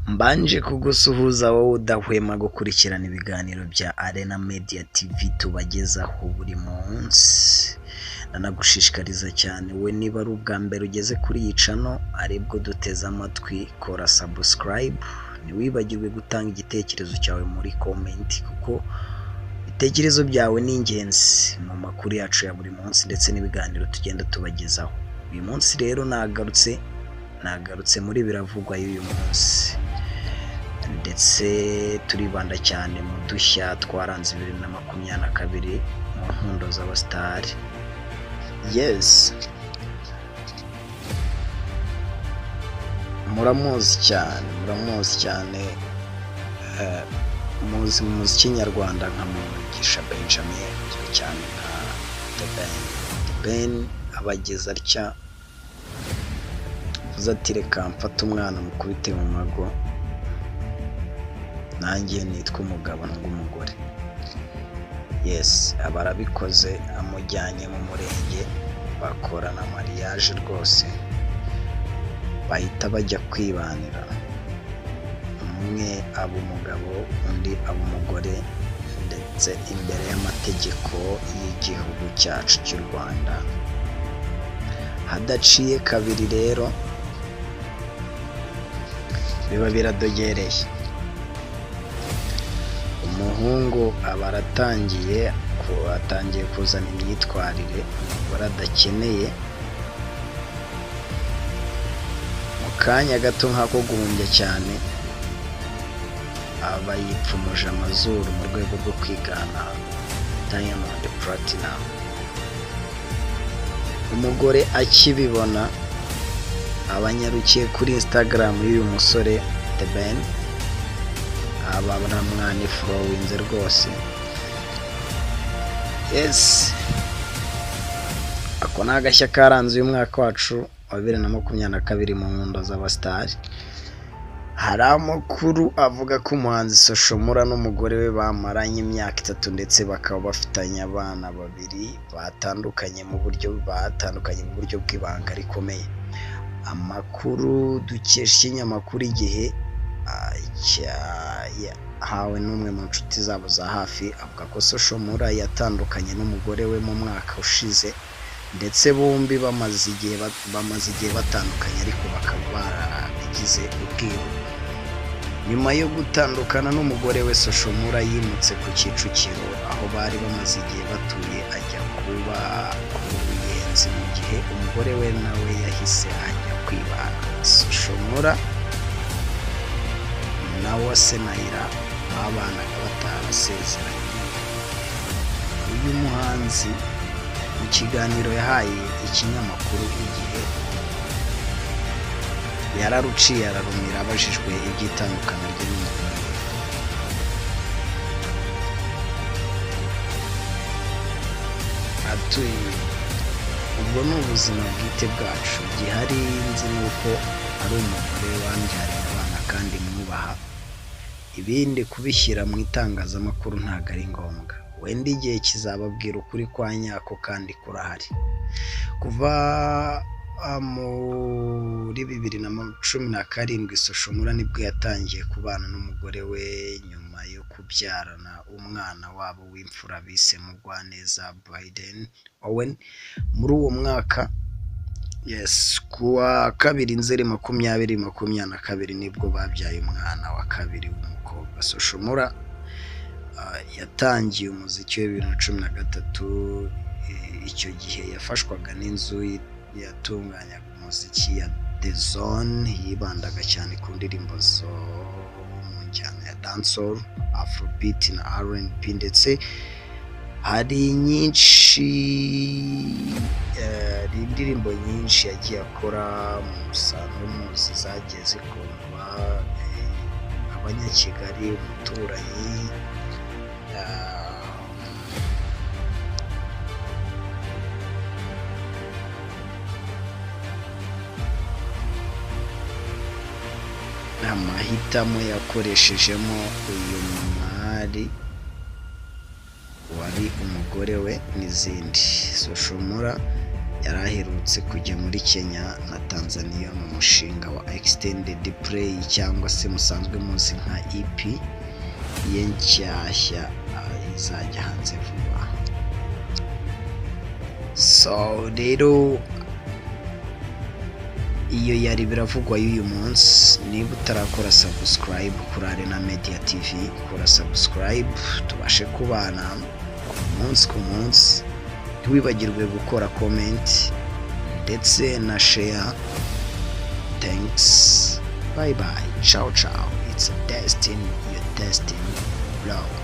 Mbanje kugusuhuza wowe udahwema gukurikirana ibiganiro bya Arena Media TV tubagezaho buri munsi. Nanagushishikariza cyane we niba ari ubwa mbere ugeze kuri iyi channel aribwo duteze amatwi, kora subscribe, ntiwibagirwe gutanga igitekerezo cyawe muri comment kuko ibitekerezo byawe ni ingenzi mu makuru yacu ya buri munsi ndetse n'ibiganiro tugenda tubagezaho. Uyu munsi rero nagarutse muri biravugwa y'uyu munsi, ndetse turibanda cyane mu dushya twaranze 2022 mu nkundo z'abasitari. Yes, muramuzi cyane muzi mu muziki nyarwanda nka Mugisha Benjamin, uzwi cyane nka The Ben abageza atya uzati reka mfata umwana mukubite mu mago nanjye nitwa umugabo n'umugore. Yes, abarabikoze amujyanye mu murenge bakorana mariage rwose, bahita bajya kwibanira, umwe aba umugabo undi aba umugore, ndetse imbere y'amategeko y'igihugu cyacu cy'u Rwanda. Hadaciye kabiri rero biba biradogereye, umuhungu aba aratangiye kuzana imyitwarire umugore adakeneye. Mu kanya gato nk'ako guhumbya cyane aba yipfumuje amazuru mu rwego rwo kwigana Diamond Platinum. Umugore akibibona abanyarukiye kuri Instagram y'uyu musore The Ben, aba baramwani followinze rwose. Yes, ako nagashya karanze uyu mwaka wacu wa 2022 mu nkundo z'abasitari. Hari amakuru avuga ko umuhanzi Social Mula n'umugore we bamaranye imyaka 3 ndetse bakaba bafitanye abana 2 batandukanye mu buryo bw'ibanga rikomeye. Amakuru dukesha ikinyamakuru Igihe hawe n'umwe mu nshuti zabo za hafi avuga ko Social Mula yatandukanye n'umugore we mu mwaka ushize, ndetse bombi bamaze igihe batandukanye ariko bakaba barabigize ubwiru. Nyuma yo gutandukana n'umugore we, Social Mula yimutse ku Kicukiro aho bari bamaze igihe batuye ajya kuba ku Ruyenzi, mu gihe umugore we nawe yahise ajya kwibana. Social Mula na Uwase Naila babanaga batarasezeranye. Uyu muhanzi mu kiganiro yahaye ikinyamakuru Igihe yararuciye ararumira abajijwe iby'itandukana rye n'umugore we. Ati ubwo ni ubuzima bwite bwacu, gihari nzi nuko ari umugore wambyariye abana kandi mwubaha, ibindi kubishyira mu itangazamakuru ntabwo ari ngombwa. Wenda igihe kizababwira ukuri kwa nyako kandi kurahari. Kuva muri 2017 Social Mula nibwo yatangiye kubana n'umugore we nyuma yo kubyarana umwana wabo w'imfura bise Mugwaneza Biden Owen muri uwo mwaka. Yes, kuwa 2 Nzeri 2022 nibwo babyaye umwana wa kabiri w'umukobwa. Social Mula yatangiye umuziki wa 2013. Icyo gihe yafashwaga n'inzu yatunganyaga umuziki ya The Zone, yibandaga cyane ku ndirimbo zo mu njyana ya dancehall, afrobeat na R&B, ndetse hari indirimbo nyinshi yagiye akora mu musanzu muzi zagiye zikundwa abanyakigali, umuturanyi, amahitamo yakoreshejemo uyu mwari wari umugore we n'izindi. Social Mula yaraherutse kujya muri Kenya na Tanzania mu mushinga wa extended play cyangwa se musanzwe muzi nka EP ye nshyashya izajya hanze vuba. So rero iyo yari biravugwa y'uyu munsi. Niba utarakora subscribe kuri Arena Media TV, kora subscribe tubashe kubana umunsi ku munsi. Ntiwibagirwe gukora comment ndetse na share. Thanks, bye bye, ciao ciao. It's a destiny, your destiny, bro.